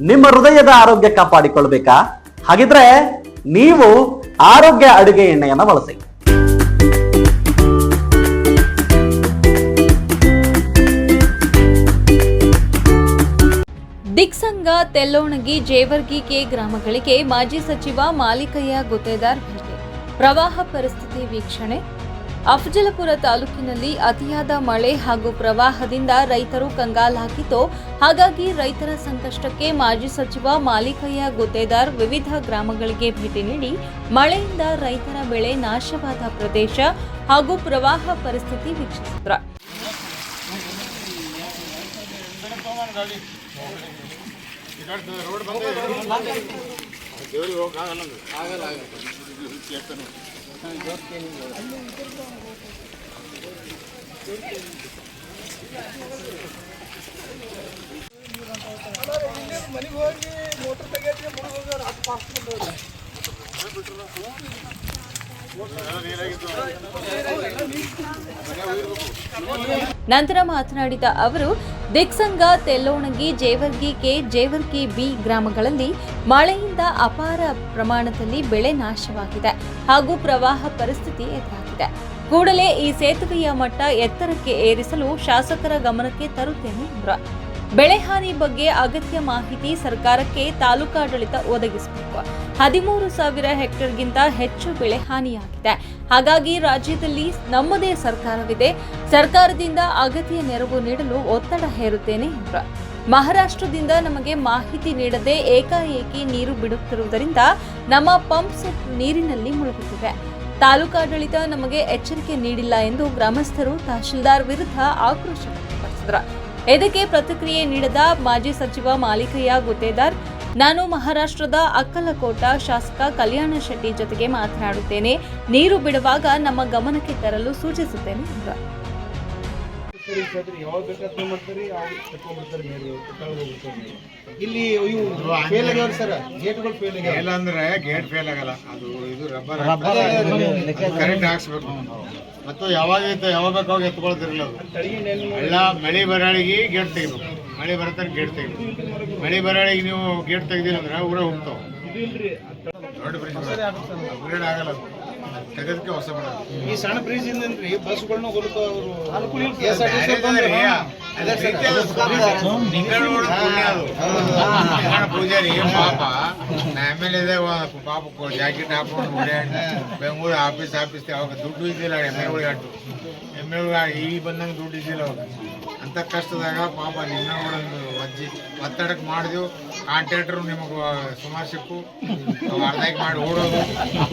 ನಿಮ್ಮ ಹೃದಯದ ಆರೋಗ್ಯ ಕಾಪಾಡಿಕೊಳ್ಬೇಕಾ? ಹಾಗಿದ್ರೆ ನೀವು ಆರೋಗ್ಯ ಅಡುಗೆ ಎಣ್ಣೆಯನ್ನು ಬಳಸಿ. ದಿಕ್ಸಂಗ, ತೆಲ್ಲೋಣಗಿ, ಜೇವರ್ಗಿ ಕೆ ಗ್ರಾಮಗಳಿಗೆ ಮಾಜಿ ಸಚಿವ ಮಾಲಿಕಯ್ಯ ಗುತ್ತೇದಾರ್ ಭೇಟಿ. ಪ್ರವಾಹ ಪರಿಸ್ಥಿತಿ ವೀಕ್ಷಣೆ. ಅಫಜಲಪುರ ತಾಲೂಕಿನಲ್ಲಿ ಅತಿಯಾದ ಮಳೆ ಹಾಗೂ ಪ್ರವಾಹದಿಂದ ರೈತರು ಕಂಗಾಲಾಗಿದ್ದು, ಹಾಗಾಗಿ ರೈತರ ಸಂಕಷ್ಟಕ್ಕೆ ಮಾಜಿ ಸಚಿವ ಮಾಲಿಕಯ್ಯ ಗುತ್ತೇದಾರ್ ವಿವಿಧ ಗ್ರಾಮಗಳಿಗೆ ಭೇಟಿ ನೀಡಿ ಮಳೆಯಿಂದ ರೈತರ ಬೆಳೆ ನಾಶವಾದ ಪ್ರದೇಶ ಹಾಗೂ ಪ್ರವಾಹ ಪರಿಸ್ಥಿತಿ ವೀಕ್ಷಿಸಿದರು. ನಂತರ ಮಾತನಾಡಿದ ಅವರು, ದಿಕ್ಸಂಗ, ತೆಲ್ಲೋಣಗಿ, ಜೇವರ್ಗಿ ಕೆ, ಜೇವರ್ಗಿ ಬಿ ಗ್ರಾಮಗಳಲ್ಲಿ ಮಳೆಯಿಂದ ಅಪಾರ ಪ್ರಮಾಣದಲ್ಲಿ ಬೆಳೆ ನಾಶವಾಗಿದೆ ಹಾಗೂ ಪ್ರವಾಹ ಪರಿಸ್ಥಿತಿ ಎದುರಾಗಿದೆ. ಕೂಡಲೇ ಈ ಸೇತುವೆಯ ಮಟ್ಟ ಎತ್ತರಕ್ಕೆ ಏರಿಸಲು ಶಾಸಕರ ಗಮನಕ್ಕೆ ತರುತ್ತೇನೆ ಎಂದರು. ಬೆಳೆ ಹಾನಿ ಬಗ್ಗೆ ಅಗತ್ಯ ಮಾಹಿತಿ ಸರ್ಕಾರಕ್ಕೆ ತಾಲೂಕಾಡಳಿತ ಒದಗಿಸಬೇಕು. 13,000 ಹೆಕ್ಟೇರ್ಗಿಂತ ಹೆಚ್ಚು ಬೆಳೆ ಹಾನಿಯಾಗಿದೆ. ಹಾಗಾಗಿ ರಾಜ್ಯದಲ್ಲಿ ನಮ್ಮದೇ ಸರ್ಕಾರವಿದೆ. ಸರ್ಕಾರದಿಂದ ಅಗತ್ಯ ನೆರವು ನೀಡಲು ಒತ್ತಡ ಹೇರುತ್ತೇನೆ ಎಂದರು. ಮಹಾರಾಷ್ಟ್ರದಿಂದ ನಮಗೆ ಮಾಹಿತಿ ನೀಡದೆ ಏಕಾಏಕಿ ನೀರು ಬಿಡುತ್ತಿರುವುದರಿಂದ ನಮ್ಮ ಪಂಪ್ ಸೆಟ್ ನೀರಿನಲ್ಲಿ ಮುಳುಗುತ್ತಿವೆ. ತಾಲೂಕಾಡಳಿತ ನಮಗೆ ಎಚ್ಚರಿಕೆ ನೀಡಿಲ್ಲ ಎಂದು ಗ್ರಾಮಸ್ಥರು ತಹಶೀಲ್ದಾರ್ ವಿರುದ್ಧ ಆಕ್ರೋಶ ವ್ಯಕ್ತಪಡಿಸಿದರು. ಇದಕ್ಕೆ ಪ್ರತಿಕ್ರಿಯೆ ನೀಡಿದ ಮಾಜಿ ಸಚಿವ ಮಾಲಿಕಯ್ಯ ಗುತ್ತೇದಾರ್, ನಾನು ಮಹಾರಾಷ್ಟ್ರದ ಅಕ್ಕಲಕೋಟ ಶಾಸಕ ಕಲ್ಯಾಣ ಶೆಟ್ಟಿ ಜೊತೆಗೆ ಮಾತನಾಡುತ್ತೇನೆ. ನೀರು ಬಿಡುವಾಗ ನಮ್ಮ ಗಮನಕ್ಕೆ ತರಲು ಸೂಚಿಸುತ್ತೇನೆ ಎಂದರು. ಇಲ್ಲಿ ಫೇಲ್ ಆಗ್ಯಾವ್ರಿ ಸರ್, ಗೇಟ್ಗಳು ಫೇಲ್ ಆಗ್ಯಾವ. ಇಲ್ಲ ಅಂದ್ರೆ ಗೇಟ್ ಫೇಲ್ ಆಗಲ್ಲ, ಅದು ಇದು ರಬ್ಬರ್ ಕರೆಂಟ್ ಹಾಕ್ಸ್ಬೇಕು. ಮತ್ತು ಯಾವಾಗ ಬೇಕಾವಾಗ ಎತ್ಕೊಳ್ತಿರಲಿಲ್ಲ ಅದು. ಎಲ್ಲ ಮಳೆ ಬರಾಳಿಗೆ ಗೇಟ್ ತೆಗಿಬೇಕು, ಮಳೆ ಬರತ್ತಾನೆ ಗೇಟ್ ತೆಗಿಬೇಕು. ಮಳೆ ಬರಾಳಿಗೆ ನೀವು ಗೇಟ್ ತೆಗ್ದಿಲ್ಲ ಅಂದ್ರೆ ಊರೇ ಹೋಗ್ತಾವ. ದೊಡ್ಡ ಬ್ರಿಡ್ಜ್ ಅಪ್ಗ್ರೇಡ್ ಆಗಲ್ಲ, ತೆಗೆದಕ್ಕೆ ಹೊಸ ಬರೋದು. ಈ ಸಣ್ಣ ಬ್ರಿಡ್ಜ್ ಇಂದನ್ರಿ ಬಸ್ಗಳನ್ನ ಪೂಜಾರಿ ಪಾಪ ಆಮೇಲೆ ಪಾಪ ಜಾಕೆಟ್ ಹಾಕೊಂಡು ಬೆಂಗಳೂರು ಆಫೀಸ್ ಯಾವಾಗ ದುಡ್ಡು ಇದ್ದಿಲ್ಲ ಎಮ್ಮೆಗಳು ಈಗ ಬಂದಂಗೆ ದುಡ್ಡು ಇದ್ದಿಲ್ಲ ಅವಾಗ. ಅಂತ ಕಷ್ಟದಾಗ ಪಾಪ ನಿಮ್ಮಗಳೊಂದು ಒತ್ತಡಕ್ಕೆ ಮಾಡಿದೆವು. ಕಾಂಟ್ರಾಕ್ಟರು ನಿಮಗೆ ಸುಮಾರು ಸಿಕ್ಕು ಅರ್ಧಕ್ಕೆ ಮಾಡಿ ಓಡೋದು.